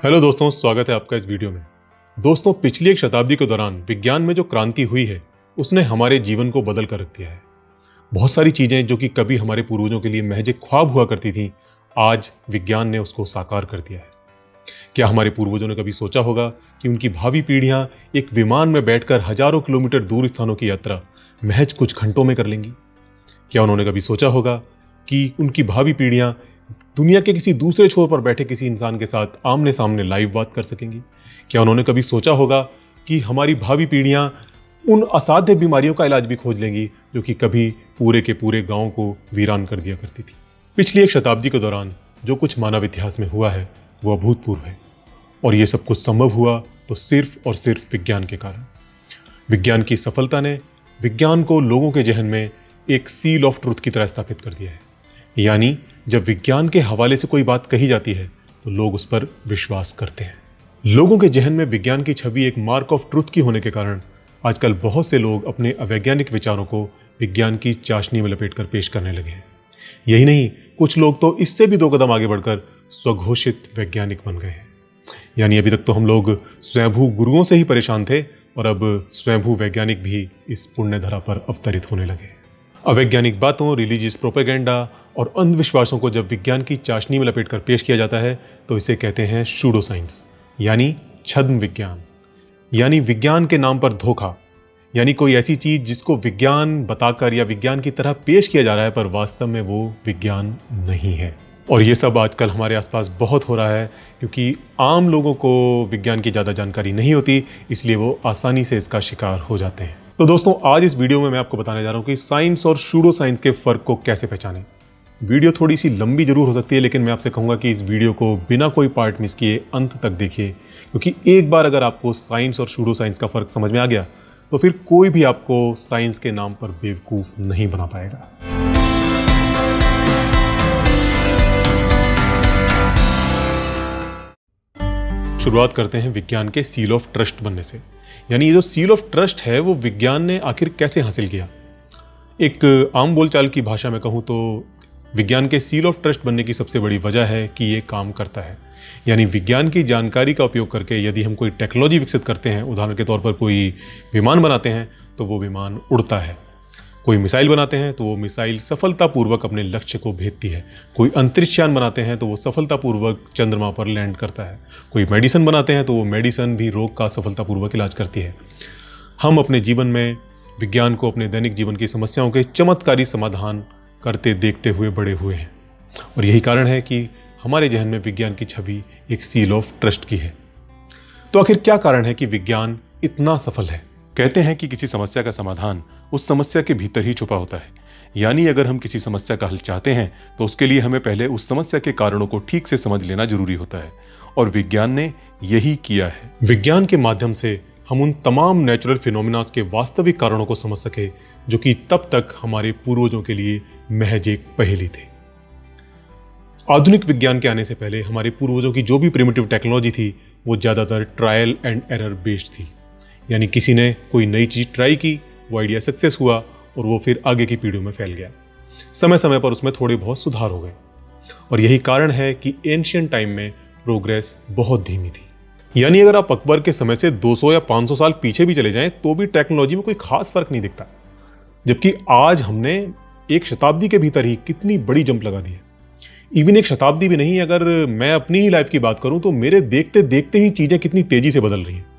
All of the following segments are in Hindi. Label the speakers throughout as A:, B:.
A: हेलो दोस्तों, स्वागत है आपका इस वीडियो में। दोस्तों, पिछली एक शताब्दी के दौरान विज्ञान में जो क्रांति हुई है उसने हमारे जीवन को बदल कर रख दिया है। बहुत सारी चीजें जो कि कभी हमारे पूर्वजों के लिए महज एक ख्वाब हुआ करती थी, आज विज्ञान ने उसको साकार कर दिया है। क्या हमारे पूर्वजों ने कभी सोचा होगा कि उनकी भावी पीढ़ियां एक विमान में बैठकर हजारों किलोमीटर दूर स्थानों की यात्रा महज कुछ घंटों में कर लेंगी? क्या उन्होंने कभी सोचा होगा कि उनकी भावी पीढ़ियां दुनिया के किसी दूसरे छोर पर बैठे किसी इंसान के साथ आमने सामने लाइव बात कर सकेंगी? क्या उन्होंने कभी सोचा होगा कि हमारी भावी पीढ़ियां उन असाध्य बीमारियों का इलाज भी खोज लेंगी जो कि कभी पूरे के पूरे गांव को वीरान कर दिया करती थी? पिछली एक शताब्दी के दौरान जो कुछ मानव इतिहास में हुआ है वो अभूतपूर्व है, और ये सब कुछ संभव हुआ तो सिर्फ और सिर्फ विज्ञान के कारण। विज्ञान की सफलता ने विज्ञान को लोगों के जहन में एक सील ऑफ ट्रुथ की तरह स्थापित कर दिया है। यानी जब विज्ञान के हवाले से कोई बात कही जाती है तो लोग उस पर विश्वास करते हैं। लोगों के जहन में विज्ञान की छवि एक मार्क ऑफ ट्रुथ की होने के कारण आजकल बहुत से लोग अपने अवैज्ञानिक विचारों को विज्ञान की चाशनी में लपेटकर पेश करने लगे हैं। यही नहीं, कुछ लोग तो इससे भी 2 कदम आगे बढ़कर स्वघोषित वैज्ञानिक बन गए हैं। यानी अभी तक तो हम लोग स्वयंभू गुरुओं से ही परेशान थे, और अब स्वयंभू वैज्ञानिक भी इस पुण्य धरा पर अवतरित होने लगे। अवैज्ञानिक बातों, रिलीजियस प्रोपेगेंडा और अंधविश्वासों को जब विज्ञान की चाशनी में लपेटकर पेश किया जाता है तो इसे कहते हैं सूडो साइंस, यानी छद्म विज्ञान। यानी विज्ञान के नाम पर धोखा, यानी कोई ऐसी चीज जिसको विज्ञान बताकर या विज्ञान की तरह पेश किया जा रहा है पर वास्तव में वो विज्ञान नहीं है। और ये सब आजकल हमारे आसपास बहुत हो रहा है, क्योंकि आम लोगों को विज्ञान की ज़्यादा जानकारी नहीं होती, इसलिए वो आसानी से इसका शिकार हो जाते हैं। तो दोस्तों, आज इस वीडियो में मैं आपको बताने जा रहा हूँ कि साइंस और सूडो साइंस के फ़र्क को कैसे पहचानें। वीडियो थोड़ी सी लंबी जरूर हो सकती है, लेकिन मैं आपसे कहूँगा कि इस वीडियो को बिना कोई पार्ट मिस किए अंत तक देखिए, क्योंकि एक बार अगर आपको साइंस और सूडो साइंस का फ़र्क समझ में आ गया तो फिर कोई भी आपको साइंस के नाम पर बेवकूफ़ नहीं बना पाएगा। शुरुआत करते हैं विज्ञान के सील ऑफ ट्रस्ट बनने से। यानी ये जो सील ऑफ ट्रस्ट है वो विज्ञान ने आखिर कैसे हासिल किया। एक आम बोलचाल की भाषा में कहूँ तो विज्ञान के सील ऑफ ट्रस्ट बनने की सबसे बड़ी वजह है कि ये काम करता है। यानी विज्ञान की जानकारी का उपयोग करके यदि हम कोई टेक्नोलॉजी विकसित करते हैं, उदाहरण के तौर पर कोई विमान बनाते हैं तो वो विमान उड़ता है, कोई मिसाइल बनाते हैं तो वो मिसाइल सफलतापूर्वक अपने लक्ष्य को भेदती है, कोई अंतरिक्ष यान बनाते हैं तो वो सफलतापूर्वक चंद्रमा पर लैंड करता है, कोई मेडिसिन बनाते हैं तो वो मेडिसिन भी रोग का सफलतापूर्वक इलाज करती है। हम अपने जीवन में विज्ञान को अपने दैनिक जीवन की समस्याओं के चमत्कारी समाधान करते देखते हुए बड़े हुए हैं, और यही कारण है कि हमारे जहन में विज्ञान की छवि एक सील ऑफ ट्रस्ट की है। तो आखिर क्या कारण है कि विज्ञान इतना सफल है? कहते हैं कि किसी समस्या का समाधान उस समस्या के भीतर ही छुपा होता है। यानी अगर हम किसी समस्या का हल चाहते हैं तो उसके लिए हमें पहले उस समस्या के कारणों को ठीक से समझ लेना जरूरी होता है, और विज्ञान ने यही किया है। विज्ञान के माध्यम से हम उन तमाम नेचुरल फिनोमिनास के वास्तविक कारणों को समझ सके जो कि तब तक हमारे पूर्वजों के लिए महज एक पहेली थे। आधुनिक विज्ञान के आने से पहले हमारे पूर्वजों की जो भी प्रिमिटिव टेक्नोलॉजी थी वो ज़्यादातर ट्रायल एंड एरर बेस्ड थी। यानी किसी ने कोई नई चीज़ ट्राई की, वो आइडिया सक्सेस हुआ और वो फिर आगे की पीढ़ियों में फैल गया। समय समय पर उसमें थोड़े बहुत सुधार हो गए, और यही कारण है कि एंशियंट टाइम में प्रोग्रेस बहुत धीमी थी। यानी अगर आप अकबर के समय से 200 या 500 साल पीछे भी चले जाएं तो भी टेक्नोलॉजी में कोई खास फर्क नहीं दिखता, जबकि आज हमने एक शताब्दी के भीतर ही कितनी बड़ी जंप लगा दी है। इवन एक शताब्दी भी नहीं, अगर मैं अपनी ही लाइफ की बात करूं तो मेरे देखते देखते ही चीजें कितनी तेजी से बदल रही हैं।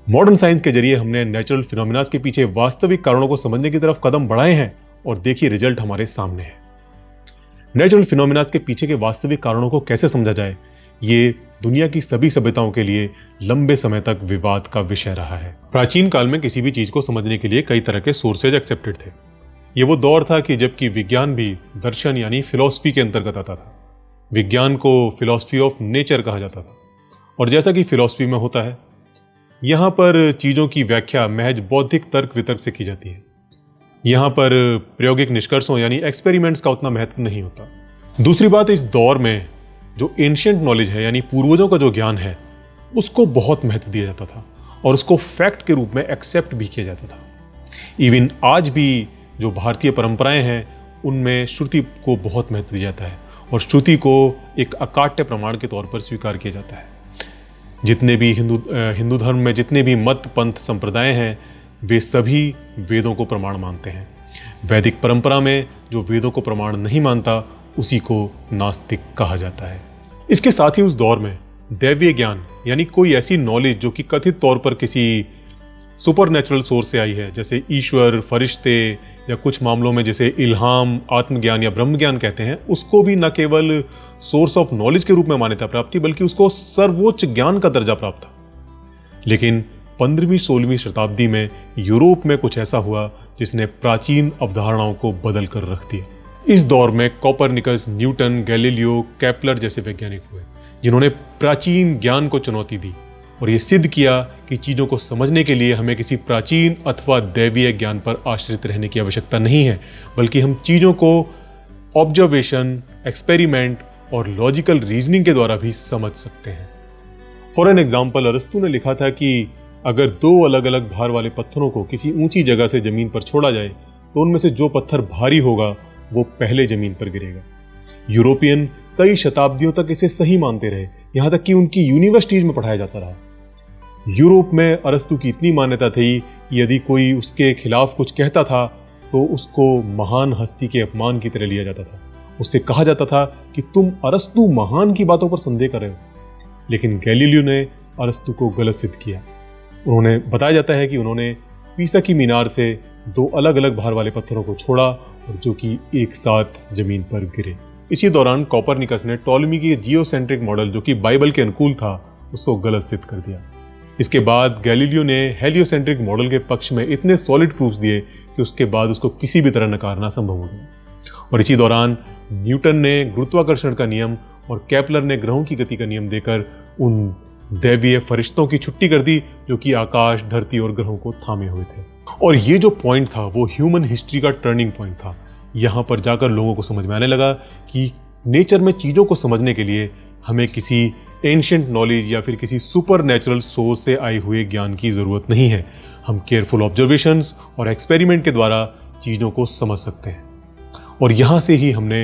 A: मॉडर्न साइंस के जरिए हमने नेचुरल फिनोमिनास के पीछे वास्तविक कारणों को समझने की तरफ कदम बढ़ाए हैं, और देखिए रिजल्ट हमारे सामने है। नेचुरल फिनोमिनास के पीछे के वास्तविक कारणों को कैसे समझा जाए, ये दुनिया की सभी सभ्यताओं के लिए लंबे समय तक विवाद का विषय रहा है। प्राचीन काल में किसी भी चीज को समझने के लिए कई तरह के सोर्सेज एक्सेप्टेड थे। ये वो दौर था कि जबकि विज्ञान भी दर्शन यानी फिलॉसफी के अंतर्गत आता था। विज्ञान को फिलॉसफी ऑफ नेचर कहा जाता था, और जैसा कि फिलॉसफी में होता है, यहाँ पर चीज़ों की व्याख्या महज बौद्धिक तर्क वितर्क से की जाती है। यहाँ पर प्रायोगिक निष्कर्षों यानी एक्सपेरिमेंट्स का उतना महत्व नहीं होता। दूसरी बात, इस दौर में जो एंशियंट नॉलेज है यानी पूर्वजों का जो ज्ञान है उसको बहुत महत्व दिया जाता था, और उसको फैक्ट के रूप में एक्सेप्ट भी किया जाता था। इवन आज भी जो भारतीय परंपराएं हैं उनमें श्रुति को बहुत महत्व दिया जाता है, और श्रुति को एक अकाट्य प्रमाण के तौर पर स्वीकार किया जाता है। जितने भी हिंदू धर्म में जितने भी मत पंथ संप्रदाय हैं वे सभी वेदों को प्रमाण मानते हैं। वैदिक परंपरा में जो वेदों को प्रमाण नहीं मानता उसी को नास्तिक कहा जाता है। इसके साथ ही उस दौर में दैवीय ज्ञान यानी कोई ऐसी नॉलेज जो कि कथित तौर पर किसी सुपरनेचुरल सोर्स से आई है, जैसे ईश्वर, फरिश्ते या कुछ मामलों में जैसे इल्हाम, आत्मज्ञान या ब्रह्म ज्ञान कहते हैं, उसको भी न केवल सोर्स ऑफ नॉलेज के रूप में मान्यता प्राप्त थी बल्कि उसको सर्वोच्च ज्ञान का दर्जा प्राप्त था। लेकिन 15वीं-16वीं शताब्दी में यूरोप में कुछ ऐसा हुआ जिसने प्राचीन अवधारणाओं को बदल कर रख दिया। इस दौर में कोपरनिकस, न्यूटन, गैलीलियो, केपलर जैसे वैज्ञानिक हुए जिन्होंने प्राचीन ज्ञान को चुनौती दी और ये सिद्ध किया कि चीज़ों को समझने के लिए हमें किसी प्राचीन अथवा दैवीय ज्ञान पर आश्रित रहने की आवश्यकता नहीं है, बल्कि हम चीज़ों को ऑब्जर्वेशन, एक्सपेरिमेंट और लॉजिकल रीजनिंग के द्वारा भी समझ सकते हैं। फॉर एन एग्जाम्पल, अरस्तु ने लिखा था कि अगर दो अलग अलग भार वाले पत्थरों को किसी ऊंची जगह से जमीन पर छोड़ा जाए तो उनमें से जो पत्थर भारी होगा वो पहले जमीन पर गिरेगा। यूरोपियन कई शताब्दियों तक इसे सही मानते रहे, यहां तक कि उनकी यूनिवर्सिटीज में पढ़ाया जाता रहा। यूरोप में अरस्तु की इतनी मान्यता थी कि यदि कोई उसके खिलाफ कुछ कहता था तो उसको महान हस्ती के अपमान की तरह लिया जाता था। उससे कहा जाता था कि तुम अरस्तु महान की बातों पर संदेह कर रहे हो। लेकिन गैलीलियो ने अरस्तु को गलत सिद्ध किया। उन्होंने बताया जाता है कि उन्होंने पीसा की मीनार से दो अलग अलग भार वाले पत्थरों को छोड़ा और जो कि एक साथ जमीन पर गिरे। इसी दौरान कोपरनिकस ने टॉलमी की जियोसेंट्रिक मॉडल जो कि बाइबल के अनुकूल था उसको गलत सिद्ध कर दिया। इसके बाद गैलीलियो ने हेलियोसेंट्रिक मॉडल के पक्ष में इतने सॉलिड प्रूफ्स दिए कि उसके बाद उसको किसी भी तरह नकारना संभव हो गया। और इसी दौरान न्यूटन ने गुरुत्वाकर्षण का नियम और केपलर ने ग्रहों की गति का नियम देकर उन दैवीय फरिश्तों की छुट्टी कर दी जो कि आकाश, धरती और ग्रहों को थामे हुए थे। और ये जो पॉइंट था वो ह्यूमन हिस्ट्री का टर्निंग पॉइंट था। यहाँ पर जाकर लोगों को समझ में आने लगा कि नेचर में चीज़ों को समझने के लिए हमें किसी एंशिएंट नॉलेज या फिर किसी सुपर नेचुरल सोर्स से आए हुए ज्ञान की ज़रूरत नहीं है। हम केयरफुल ऑब्जर्वेशंस और एक्सपेरिमेंट के द्वारा चीज़ों को समझ सकते हैं। और यहाँ से ही हमने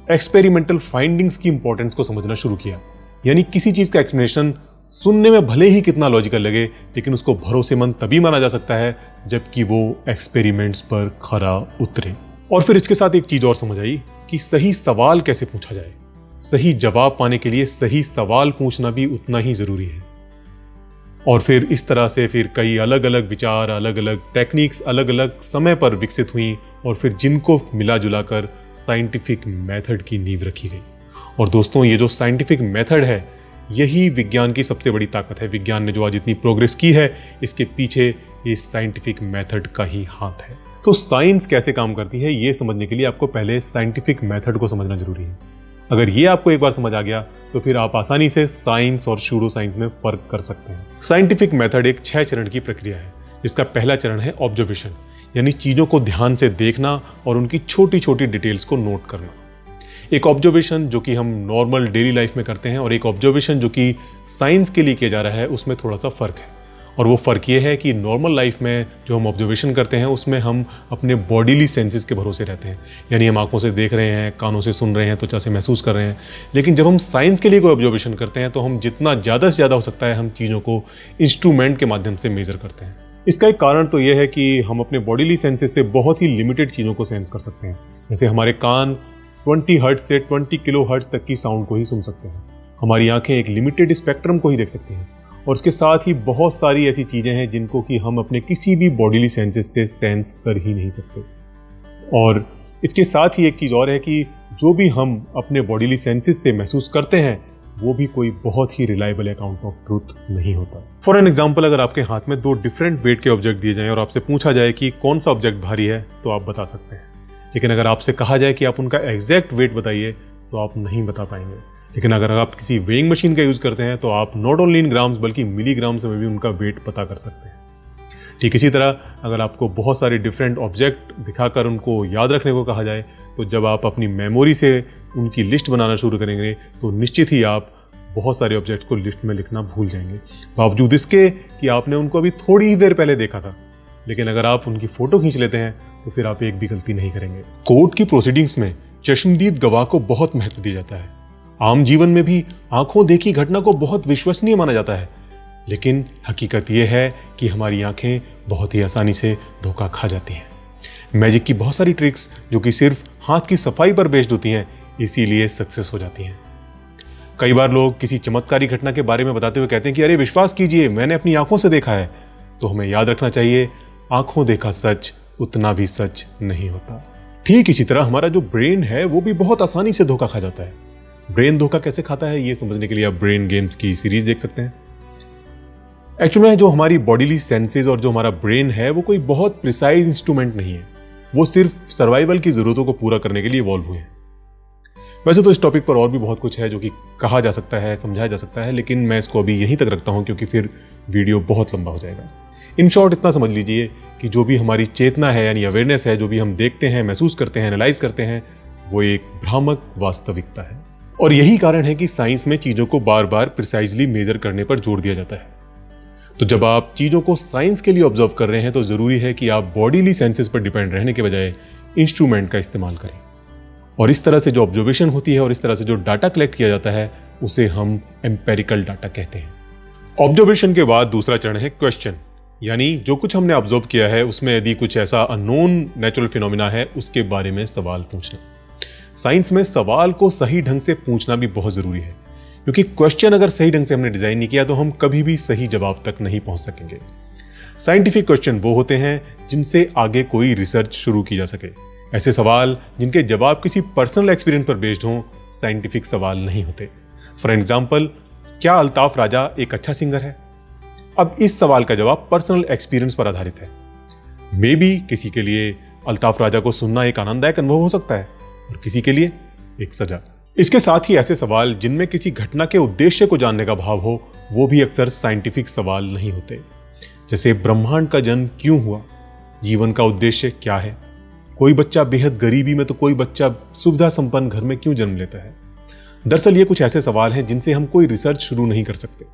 A: एक्सपेरिमेंटल फाइंडिंग्स की इंपॉर्टेंस को समझना शुरू किया। यानी किसी चीज़ का एक्सप्लेनेशन सुनने में भले ही कितना लॉजिकल लगे, लेकिन उसको भरोसेमंद तभी माना जा सकता है जबकि वो एक्सपेरिमेंट्स पर खरा उतरे। और फिर इसके साथ एक चीज़ और समझ आई कि सही सवाल कैसे पूछा जाए। सही जवाब पाने के लिए सही सवाल पूछना भी उतना ही ज़रूरी है। और फिर इस तरह से फिर कई अलग अलग विचार, अलग अलग टेक्निक्स अलग अलग समय पर विकसित हुई और फिर जिनको मिला जुला कर साइंटिफिक मेथड की नींव रखी गई। और दोस्तों, ये जो साइंटिफिक मेथड है यही विज्ञान की सबसे बड़ी ताकत है। विज्ञान ने जो आज इतनी प्रोग्रेस की है इसके पीछे इस साइंटिफिक मेथड का ही हाथ है। तो साइंस कैसे काम करती है ये समझने के लिए आपको पहले साइंटिफिक मेथड को समझना जरूरी है। अगर ये आपको एक बार समझ आ गया तो फिर आप आसानी से साइंस और सूडो साइंस में फर्क कर सकते हैं। साइंटिफिक मेथड एक 6 चरण की प्रक्रिया है जिसका पहला चरण है ऑब्जर्वेशन, यानी चीज़ों को ध्यान से देखना और उनकी छोटी छोटी डिटेल्स को नोट करना। एक ऑब्जर्वेशन जो कि हम नॉर्मल डेली लाइफ में करते हैं और एक ऑब्जर्वेशन जो कि साइंस के लिए किया जा रहा है उसमें थोड़ा सा फ़र्क है। और वो फ़र्क ये है कि नॉर्मल लाइफ में जो हम ऑब्जर्वेशन करते हैं उसमें हम अपने बॉडीली सेंसेस के भरोसे रहते हैं, यानी हम आंखों से देख रहे हैं, कानों से सुन रहे हैं, त्वचा से महसूस कर रहे हैं। लेकिन जब हम साइंस के लिए कोई ऑब्जर्वेशन करते हैं तो हम जितना ज़्यादा से ज़्यादा हो सकता है हम चीज़ों को इंस्ट्रूमेंट के माध्यम से मेज़र करते हैं। इसका एक कारण तो यह है कि हम अपने बॉडीली सेंसेस से बहुत ही लिमिटेड चीज़ों को सेंस कर सकते हैं। जैसे हमारे कान 20 हर्ट्ज से 20 किलो हर्ट्ज तक की साउंड को ही सुन सकते हैं। हमारी आंखें एक लिमिटेड स्पेक्ट्रम को ही देख सकती हैं। और इसके साथ ही बहुत सारी ऐसी चीज़ें हैं जिनको कि हम अपने किसी भी बॉडीली सेंसेस से सेंस कर ही नहीं सकते। और इसके साथ ही एक चीज़ और है कि जो भी हम अपने बॉडीली सेंसेस से महसूस करते हैं वो भी कोई बहुत ही रिलायबल अकाउंट ऑफ ट्रूथ नहीं होता। फॉर एन एग्जाम्पल, अगर आपके हाथ में 2 डिफरेंट वेट के ऑब्जेक्ट दिए जाएं और आपसे पूछा जाए कि कौन सा ऑब्जेक्ट भारी है तो आप बता सकते हैं। लेकिन अगर आपसे कहा जाए कि आप उनका एग्जैक्ट वेट बताइए तो आप नहीं बता पाएंगे। लेकिन अगर आप किसी वेइंग मशीन का यूज़ करते हैं तो आप नॉट ओनली इन ग्राम्स बल्कि मिलीग्राम्स में भी उनका वेट पता कर सकते हैं। ठीक इसी तरह अगर आपको बहुत सारे डिफरेंट ऑब्जेक्ट दिखाकर उनको याद रखने को कहा जाए तो जब आप अपनी मेमोरी से उनकी लिस्ट बनाना शुरू करेंगे तो निश्चित ही आप बहुत सारे ऑब्जेक्ट्स को लिस्ट में लिखना भूल जाएंगे, बावजूद इसके कि आपने उनको अभी थोड़ी ही देर पहले देखा था। लेकिन अगर आप उनकी फ़ोटो खींच लेते हैं तो फिर आप एक भी गलती नहीं करेंगे। कोर्ट की प्रोसीडिंग्स में चश्मदीद गवाह को बहुत महत्व दिया जाता है। आम जीवन में भी आंखों देखी घटना को बहुत विश्वसनीय माना जाता है, लेकिन हकीकत यह है कि हमारी आंखें बहुत ही आसानी से धोखा खा जाती हैं। मैजिक की बहुत सारी ट्रिक्स जो कि सिर्फ हाथ की सफाई पर बेस्ड होती हैं, इसीलिए सक्सेस हो जाती हैं। कई बार लोग किसी चमत्कारी घटना के बारे में बताते हुए कहते हैं कि अरे विश्वास कीजिए, मैंने अपनी आंखों से देखा है। तो हमें याद रखना चाहिए, आंखों देखा सच उतना भी सच नहीं होता। ठीक इसी तरह हमारा जो ब्रेन है वो भी बहुत आसानी से धोखा खा जाता है। ब्रेन धोखा कैसे खाता है, ये समझने के लिए आप ब्रेन गेम्स की सीरीज देख सकते हैं। एक्चुअली में जो हमारी बॉडीली सेंसेस और जो हमारा ब्रेन है वो कोई बहुत प्रिसाइज इंस्ट्रूमेंट नहीं है, वो सिर्फ सर्वाइवल की जरूरतों को पूरा करने के लिए इवॉल्व हुए हैं। वैसे तो इस टॉपिक पर और भी बहुत कुछ है जो कि कहा जा सकता है, समझाया जा सकता है, लेकिन मैं इसको अभी यहीं तक रखता हूं क्योंकि फिर वीडियो बहुत लंबा हो जाएगा। इन शॉर्ट इतना समझ लीजिए कि जो भी हमारी चेतना है यानी अवेयरनेस है, जो भी हम देखते हैं, महसूस करते हैं, एनालाइज करते हैं, वो एक भ्रामक वास्तविकता है। और यही कारण है कि साइंस में चीजों को बार बार प्रिसाइजली मेजर करने पर जोर दिया जाता है। तो जब आप चीजों को साइंस के लिए ऑब्जर्व कर रहे हैं तो जरूरी है कि आप बॉडीली सेंसेस पर डिपेंड रहने के बजाय इंस्ट्रूमेंट का इस्तेमाल करें। और इस तरह से जो ऑब्जर्वेशन होती है और इस तरह से जो डाटा कलेक्ट किया जाता है उसे हम एम्पेरिकल डाटा कहते हैं। ऑब्जर्वेशन के बाद दूसरा चरण है क्वेश्चन, यानी जो कुछ हमने ऑब्जर्व किया है उसमें यदि कुछ ऐसा अननोन नेचुरल फिनोमिना है उसके बारे में सवाल पूछना। साइंस में सवाल को सही ढंग से पूछना भी बहुत जरूरी है, क्योंकि क्वेश्चन अगर सही ढंग से हमने डिजाइन नहीं किया तो हम कभी भी सही जवाब तक नहीं पहुंच सकेंगे। साइंटिफिक क्वेश्चन वो होते हैं जिनसे आगे कोई रिसर्च शुरू की जा सके। ऐसे सवाल जिनके जवाब किसी पर्सनल एक्सपीरियंस पर बेस्ड हों साइंटिफिक सवाल नहीं होते। फॉर एग्जाम्पल, क्या अल्ताफ राजा एक अच्छा सिंगर है? अब इस सवाल का जवाब पर्सनल एक्सपीरियंस पर आधारित है। मे बी किसी के लिए अल्ताफ राजा को सुनना एक आनंददायक अनुभव हो सकता है और किसी के लिए एक सजा। इसके साथ ही ऐसे सवाल जिनमें किसी घटना के उद्देश्य को जानने का भाव हो वो भी अक्सर साइंटिफिक सवाल नहीं होते। जैसे ब्रह्मांड का जन्म क्यों हुआ, जीवन का उद्देश्य क्या है, कोई बच्चा बेहद गरीबी में तो कोई बच्चा सुविधा संपन्न घर में क्यों जन्म लेता है। दरअसल ये कुछ ऐसे सवाल हैं जिनसे हम कोई रिसर्च शुरू नहीं कर सकते।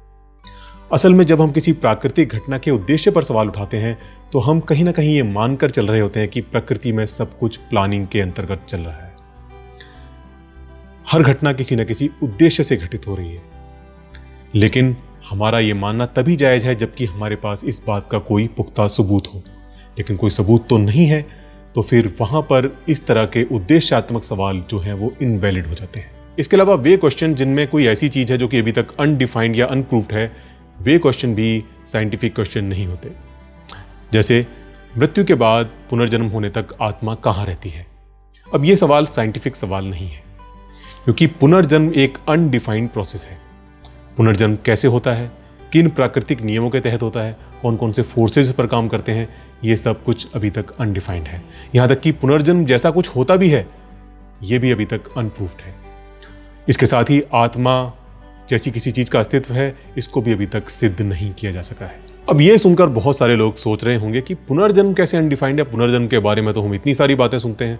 A: असल में जब हम किसी प्राकृतिक घटना के उद्देश्य पर सवाल उठाते हैं तो हम कहीं ना कहीं ये मानकर चल रहे होते हैं कि प्रकृति में सब कुछ प्लानिंग के अंतर्गत चल रहा है। हर घटना किसी न किसी उद्देश्य से घटित हो रही है, लेकिन हमारा ये मानना तभी जायज है जबकि हमारे पास इस बात का कोई पुख्ता सबूत हो। लेकिन कोई सबूत तो नहीं है, तो फिर वहां पर इस तरह के उद्देश्यात्मक सवाल जो हैं वो इनवैलिड हो जाते हैं। इसके अलावा वे क्वेश्चन जिनमें कोई ऐसी चीज है जो कि अभी तक अनडिफाइंड या अनप्रूव्ड है, वे क्वेश्चन भी साइंटिफिक क्वेश्चन नहीं होते। जैसे मृत्यु के बाद पुनर्जन्म होने तक आत्मा कहाँ रहती है? अब ये सवाल साइंटिफिक सवाल नहीं है, क्योंकि पुनर्जन्म एक अनडिफाइंड प्रोसेस है। पुनर्जन्म कैसे होता है, किन प्राकृतिक नियमों के तहत होता है, कौन कौन से फोर्सेस पर काम करते हैं, ये सब कुछ अभी तक अनडिफाइंड है। यहां तक कि पुनर्जन्म जैसा कुछ होता भी है ये भी अभी तक अनप्रूव्ड है। इसके साथ ही आत्मा जैसी किसी चीज का अस्तित्व है, इसको भी अभी तक सिद्ध नहीं किया जा सका है। अब ये सुनकर बहुत सारे लोग सोच रहे होंगे कि पुनर्जन्म कैसे अनडिफाइंड है, पुनर्जन्म के बारे में तो हम इतनी सारी बातें सुनते हैं।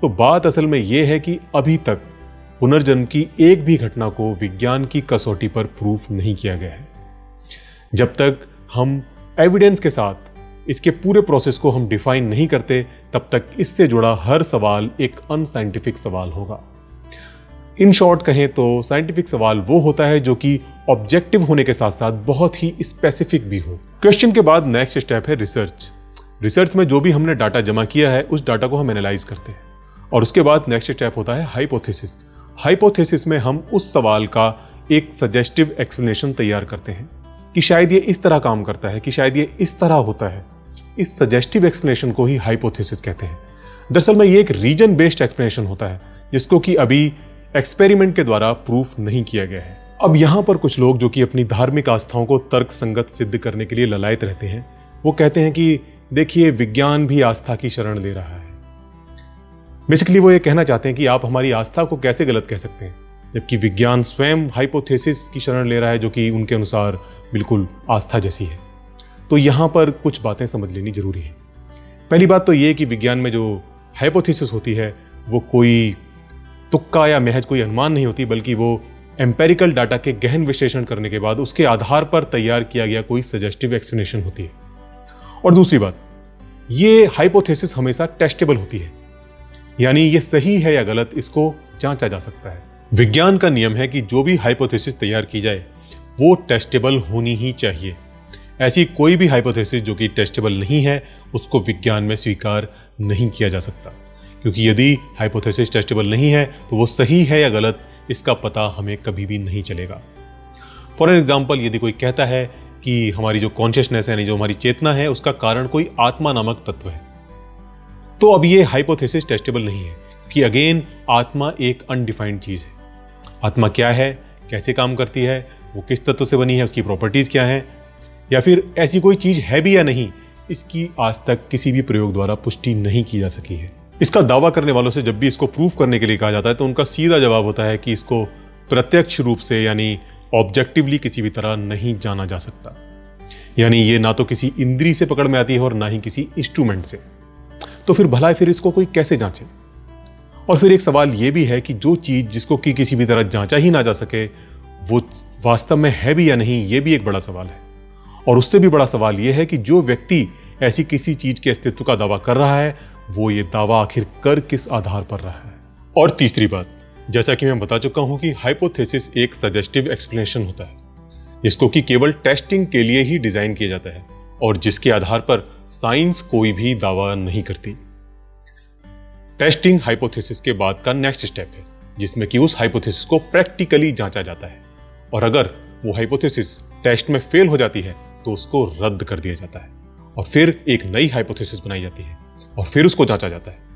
A: तो बात असल में यह है कि अभी तक पुनर्जन्म की एक भी घटना को विज्ञान की कसौटी पर प्रूफ नहीं किया गया है। जब तक हम एविडेंस के साथ इसके पूरे प्रोसेस को हम डिफाइन नहीं करते, तब तक इससे जुड़ा हर सवाल एक अनसाइंटिफिक सवाल होगा। इन शॉर्ट कहें तो साइंटिफिक सवाल वो होता है जो कि ऑब्जेक्टिव होने के साथ साथ बहुत ही स्पेसिफिक भी हो। क्वेश्चन के बाद नेक्स्ट स्टेप है रिसर्च। रिसर्च में जो भी हमने डाटा जमा किया है उस डाटा को हम एनालाइज करते हैं और उसके बाद नेक्स्ट स्टेप होता है हाइपोथेसिस। हाइपोथेसिस में हम उस सवाल का एक सजेस्टिव एक्सप्लेनेशन तैयार करते हैं कि शायद ये इस तरह काम करता है, कि शायद ये इस तरह होता है। इस सजेस्टिव एक्सप्लेनेशन को ही हाइपोथेसिस कहते हैं। दरअसल में ये एक रीजन बेस्ड एक्सप्लेनेशन होता है जिसको कि अभी एक्सपेरिमेंट के द्वारा प्रूफ नहीं किया गया है। अब यहाँ पर कुछ लोग जो कि अपनी धार्मिक आस्थाओं को तर्क संगत सिद्ध करने के लिए ललायत रहते हैं, वो कहते हैं कि देखिए विज्ञान भी आस्था की शरण ले रहा है। बेसिकली वो ये कहना चाहते हैं कि आप हमारी आस्था को कैसे गलत कह सकते हैं, जबकि विज्ञान स्वयं हाइपोथेसिस की शरण ले रहा है जो कि उनके अनुसार बिल्कुल आस्था जैसी है। तो यहाँ पर कुछ बातें समझ लेनी जरूरी है। पहली बात तो ये कि विज्ञान में जो हाइपोथेसिस होती है वो कोई तुक्का या महज कोई अनुमान नहीं होती, बल्कि वो एम्पेरिकल डाटा के गहन विश्लेषण करने के बाद उसके आधार पर तैयार किया गया कोई सजेस्टिव एक्सप्लेनेशन होती है। और दूसरी बात, ये हाइपोथेसिस हमेशा टेस्टेबल होती है, यानी ये सही है या गलत, इसको जांचा जा सकता है। विज्ञान का नियम है कि जो भी हाइपोथेसिस तैयार की जाए वो टेस्टेबल होनी ही चाहिए। ऐसी कोई भी हाइपोथेसिस जो कि टेस्टेबल नहीं है उसको विज्ञान में स्वीकार नहीं किया जा सकता, क्योंकि यदि हाइपोथेसिस टेस्टेबल नहीं है तो वो सही है या गलत इसका पता हमें कभी भी नहीं चलेगा। फॉर एन एग्जाम्पल, यदि कोई कहता है कि हमारी जो कॉन्शियसनेस है यानी जो हमारी चेतना है उसका कारण कोई आत्मा नामक तत्व है, तो अब ये हाइपोथेसिस टेस्टेबल नहीं है कि अगेन आत्मा एक अनडिफाइंड चीज है। आत्मा क्या है, कैसे काम करती है, वो किस तत्व से बनी है, उसकी प्रॉपर्टीज क्या है, या फिर ऐसी कोई चीज है भी या नहीं, इसकी आज तक किसी भी प्रयोग द्वारा पुष्टि नहीं की जा सकी है। इसका दावा करने वालों से जब भी इसको प्रूव करने के लिए कहा जाता है तो उनका सीधा जवाब होता है कि इसको प्रत्यक्ष रूप से यानी ऑब्जेक्टिवली किसी भी तरह नहीं जाना जा सकता। यानी ये ना तो किसी इंद्री से पकड़ में आती है और ना ही किसी इंस्ट्रूमेंट से। तो फिर भला फिर इसको कोई कैसे जांचे? और फिर एक सवाल ये भी है कि जो चीज जिसको कि किसी भी तरह जांचा ही ना जा सके वो वास्तव में है भी या नहीं, ये भी एक बड़ा सवाल है। और उससे भी बड़ा सवाल ये है कि जो व्यक्ति ऐसी किसी चीज के अस्तित्व का दावा कर रहा है वो ये दावा आखिर कर किस आधार पर रहा है। और तीसरी बात, जैसा कि मैं बता चुका हूं कि हाइपोथेसिस एक सजेस्टिव एक्सप्लेनेशन होता है जिसको कि केवल टेस्टिंग के लिए ही डिजाइन किया जाता है और जिसके आधार पर साइंस कोई भी दावा नहीं करती। टेस्टिंग हाइपोथेसिस के बाद का नेक्स्ट स्टेप है जिसमें कि उस हाइपोथेसिस को प्रैक्टिकली जांचा जाता है और अगर वो हाइपोथेसिस टेस्ट में फेल हो जाती है तो उसको रद्द कर दिया जाता है और फिर एक नई हाइपोथेसिस बनाई जाती है और फिर उसको जांचा जाता है।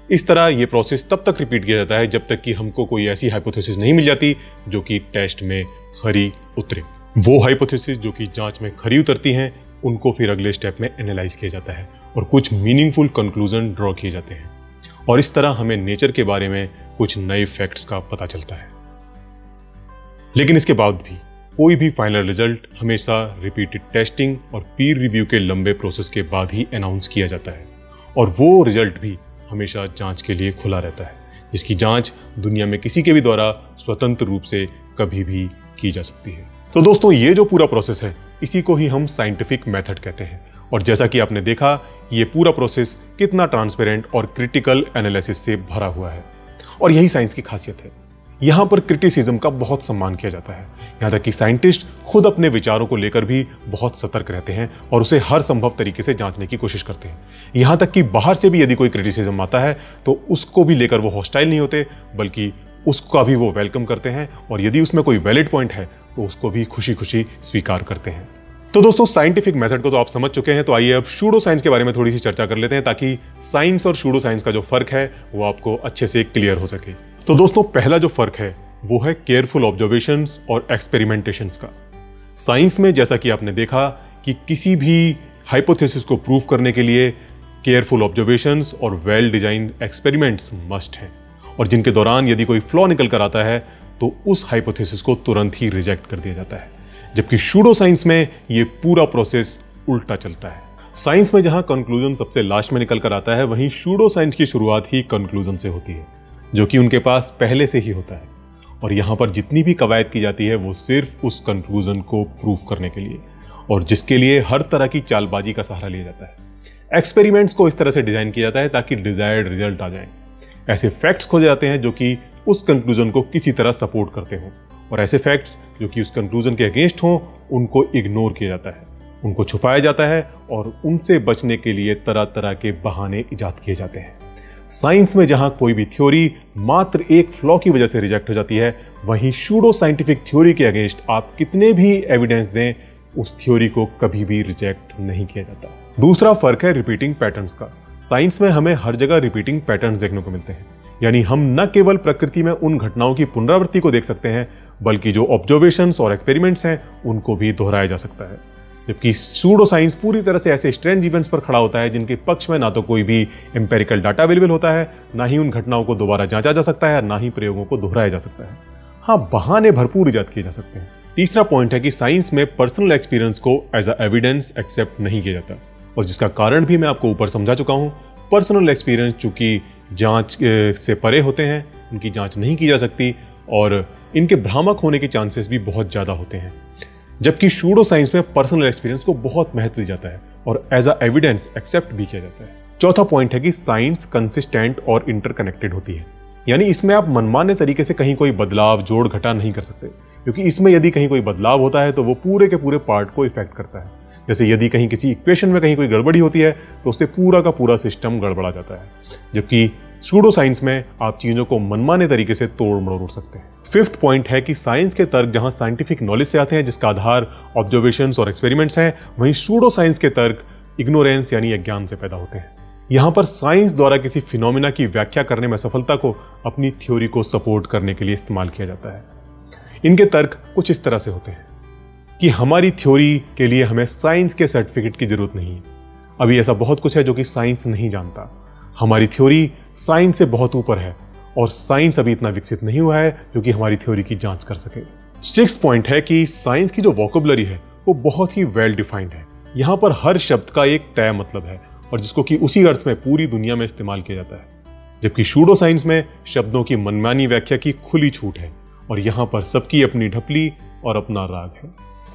A: इस तरह ये प्रोसेस तब तक रिपीट किया जाता है जब तक कि हमको कोई ऐसी हाइपोथेसिस नहीं मिल जाती जो कि टेस्ट में खरी उतरे। वो हाइपोथेसिस जो कि जांच में खरी उतरती हैं उनको फिर अगले स्टेप में एनालाइज किया जाता है और कुछ मीनिंगफुल कंक्लूजन ड्रॉ किए जाते हैं और इस तरह हमें नेचर के बारे में कुछ नए फैक्ट्स का पता चलता है। लेकिन इसके बाद भी कोई भी फाइनल रिजल्ट हमेशा रिपीटेड टेस्टिंग और पीर रिव्यू के लंबे प्रोसेस के बाद ही अनाउंस किया जाता है और वो रिजल्ट भी हमेशा जांच के लिए खुला रहता है, जिसकी जांच दुनिया में किसी के भी द्वारा स्वतंत्र रूप से कभी भी की जा सकती है। तो दोस्तों, ये जो पूरा प्रोसेस है इसी को ही हम साइंटिफिक मेथड कहते हैं और जैसा कि आपने देखा ये पूरा प्रोसेस कितना ट्रांसपेरेंट और क्रिटिकल एनालिसिस से भरा हुआ है और यही साइंस की खासियत है। यहाँ पर क्रिटिसिज्म का बहुत सम्मान किया जाता है, यहाँ तक कि साइंटिस्ट खुद अपने विचारों को लेकर भी बहुत सतर्क रहते हैं और उसे हर संभव तरीके से जांचने की कोशिश करते हैं। यहाँ तक कि बाहर से भी यदि कोई क्रिटिसिज्म आता है तो उसको भी लेकर वो हॉस्टाइल नहीं होते बल्कि उसका भी वो वेलकम करते हैं और यदि उसमें कोई वैलिड पॉइंट है तो उसको भी खुशी खुशी स्वीकार करते हैं। तो दोस्तों, साइंटिफिक मेथड को तो आप समझ चुके हैं, तो आइए अब सूडो साइंस के बारे में थोड़ी सी चर्चा कर लेते हैं ताकि साइंस और सूडो साइंस का जो फर्क है वो आपको अच्छे से क्लियर हो सके। तो दोस्तों, पहला जो फर्क है वो है केयरफुल ऑब्जर्वेशंस और एक्सपेरिमेंटेशंस का। साइंस में जैसा कि आपने देखा कि किसी भी हाइपोथेसिस को प्रूव करने के लिए केयरफुल ऑब्जर्वेशंस और वेल डिजाइन एक्सपेरिमेंट्स मस्ट हैं और जिनके दौरान यदि कोई फ्लॉ निकल कर आता है तो उस हाइपोथेसिस को तुरंत ही रिजेक्ट कर दिया जाता है, जबकि सूडो साइंस में ये पूरा प्रोसेस उल्टा चलता है। साइंस में जहां कंक्लूजन सबसे लास्ट में निकल कर आता है वहीं सूडो साइंस की शुरुआत ही कंक्लूजन से होती है जो कि उनके पास पहले से ही होता है और यहाँ पर जितनी भी कवायद की जाती है वो सिर्फ उस कंक्लूजन को प्रूव करने के लिए और जिसके लिए हर तरह की चालबाजी का सहारा लिया जाता है। एक्सपेरिमेंट्स को इस तरह से डिजाइन किया जाता है ताकि डिजायर्ड रिजल्ट आ जाए। ऐसे फैक्ट्स खोजे जाते हैं जो कि उस कंक्लूजन को किसी तरह सपोर्ट करते हों और ऐसे फैक्ट्स जो कि उस कंक्लूजन के अगेंस्ट हों उनको इग्नोर किया जाता है, उनको छुपाया जाता है और उनसे बचने के लिए तरह तरह के बहाने इजाद किए जाते हैं। साइंस में जहां कोई भी थ्योरी मात्र एक फ्लॉ की वजह से रिजेक्ट हो जाती है, वहीं सूडो साइंटिफिक थ्योरी के अगेंस्ट आप कितने भी एविडेंस दें उस थ्योरी को कभी भी रिजेक्ट नहीं किया जाता। दूसरा फर्क है रिपीटिंग पैटर्न्स का। साइंस में हमें हर जगह रिपीटिंग पैटर्न्स देखने को मिलते हैं, यानी हम न केवल प्रकृति में उन घटनाओं की पुनरावृत्ति को देख सकते हैं बल्कि जो ऑब्जर्वेशंस और एक्सपेरिमेंट्स हैं उनको भी दोहराया जा सकता है, जबकि सूडो साइंस पूरी तरह से ऐसे स्ट्रेंज इवेंट्स पर खड़ा होता है जिनके पक्ष में ना तो कोई भी एम्पेरिकल डाटा अवेलेबल होता है, ना ही उन घटनाओं को दोबारा जांचा जा सकता है, ना ही प्रयोगों को दोहराया जा सकता है। हाँ, बहाने भरपूर इजाद किए जा सकते हैं। तीसरा पॉइंट है कि साइंस में पर्सनल एक्सपीरियंस को एज अ एविडेंस एक्सेप्ट नहीं किया जाता और जिसका कारण भी मैं आपको ऊपर समझा चुका हूँ। पर्सनल एक्सपीरियंस चूंकि जांच से परे होते हैं, उनकी जांच नहीं की जा सकती और इनके भ्रामक होने के चांसेस भी बहुत ज़्यादा होते हैं, जबकि सूडो साइंस में पर्सनल एक्सपीरियंस को बहुत महत्व दिया जाता है और एज अ एविडेंस एक्सेप्ट भी किया जाता है। चौथा पॉइंट है कि साइंस कंसिस्टेंट और इंटरकनेक्टेड होती है, यानी इसमें आप मनमाने तरीके से कहीं कोई बदलाव जोड़ घटा नहीं कर सकते, क्योंकि इसमें यदि कहीं कोई बदलाव होता है तो वो पूरे के पूरे पार्ट को इफेक्ट करता है। जैसे यदि कहीं किसी इक्वेशन में कहीं कोई गड़बड़ी होती है तो उससे पूरा का पूरा सिस्टम गड़बड़ा जाता है, जबकि सूडो साइंस में आप चीज़ों को मनमाने तरीके से तोड़ मरोड़ सकते हैं। फिफ्थ पॉइंट है कि साइंस के तर्क जहां साइंटिफिक नॉलेज से आते हैं, जिसका आधार ऑब्जर्वेशंस और एक्सपेरिमेंट्स हैं, वहीं सूडो साइंस के तर्क इग्नोरेंस यानी अज्ञान से पैदा होते हैं। यहाँ पर साइंस द्वारा किसी फिनोमिना की व्याख्या करने में सफलता को अपनी थ्योरी को सपोर्ट करने के लिए इस्तेमाल किया जाता है। इनके तर्क कुछ इस तरह से होते हैं कि हमारी थ्योरी के लिए हमें साइंस के सर्टिफिकेट की जरूरत नहीं है। अभी ऐसा बहुत कुछ है जो कि साइंस नहीं जानता। हमारी थ्योरी साइंस से बहुत ऊपर है और साइंस अभी इतना विकसित नहीं हुआ है जो कि हमारी थ्योरी की जांच कर सके। सिक्स पॉइंट है कि साइंस की जो वोकैबुलरी है वो बहुत ही वेल डिफाइंड है। यहाँ पर हर शब्द का एक तय मतलब है और जिसको कि उसी अर्थ में पूरी दुनिया में इस्तेमाल किया जाता है, जबकि सूडो साइंस में शब्दों की मनमानी व्याख्या की खुली छूट है और यहाँ पर सबकी अपनी ढपली और अपना राग है।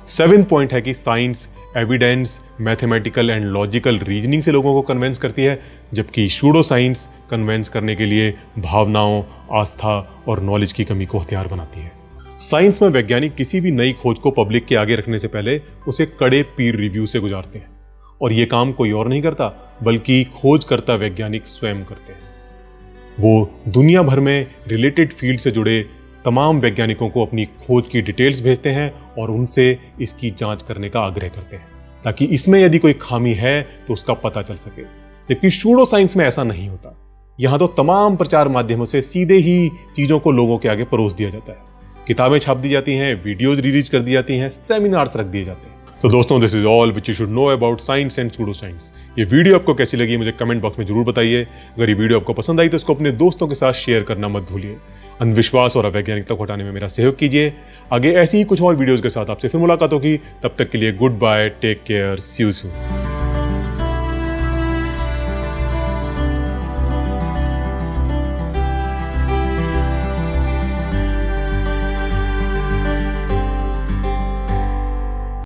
A: सेवेंथ पॉइंट है कि science evidence, mathematical and logical reasoning से लोगों को कन्वेंस करती है, जबकि सूडो साइंस कन्वेंस करने के लिए भावनाओं, आस्था और नॉलेज की कमी को हथियार बनाती है। साइंस में वैज्ञानिक किसी भी नई खोज को पब्लिक के आगे रखने से पहले उसे कड़े पीर रिव्यू से गुजारते हैं और ये काम कोई और नहीं करता बल्कि खोजकर्ता वैज्ञानिक स्वयं करते हैं। वो दुनिया भर में रिलेटेड फील्ड से जुड़े तमाम वैज्ञानिकों को अपनी खोज की डिटेल्स भेजते हैं और उनसे इसकी जांच करने का आग्रह करते हैं ताकि इसमें यदि कोई खामी है तो उसका पता चल सके। जबकि सूडो साइंस में ऐसा नहीं होता। यहाँ तो तमाम प्रचार माध्यमों से सीधे ही चीजों को लोगों के आगे परोस दिया जाता है। किताबें छाप दी जाती हैं, वीडियोज रिलीज कर दी जाती हैं, सेमिनार्स रख दिए जाते हैं। तो दोस्तों, this is all which you should know about science and pseudo science. ये वीडियो आपको कैसी लगी मुझे कमेंट बॉक्स में जरूर बताइए। अगर ये वीडियो आपको पसंद आई तो इसको अपने दोस्तों के साथ शेयर करना मत भूलिए। अंधविश्वास और अवैज्ञानिकता को हटाने में मेरा सहयोग कीजिए। आगे ऐसी ही कुछ और वीडियोज के साथ आपसे फिर मुलाकात होगी। तब तक के लिए goodbye, take care, see you soon.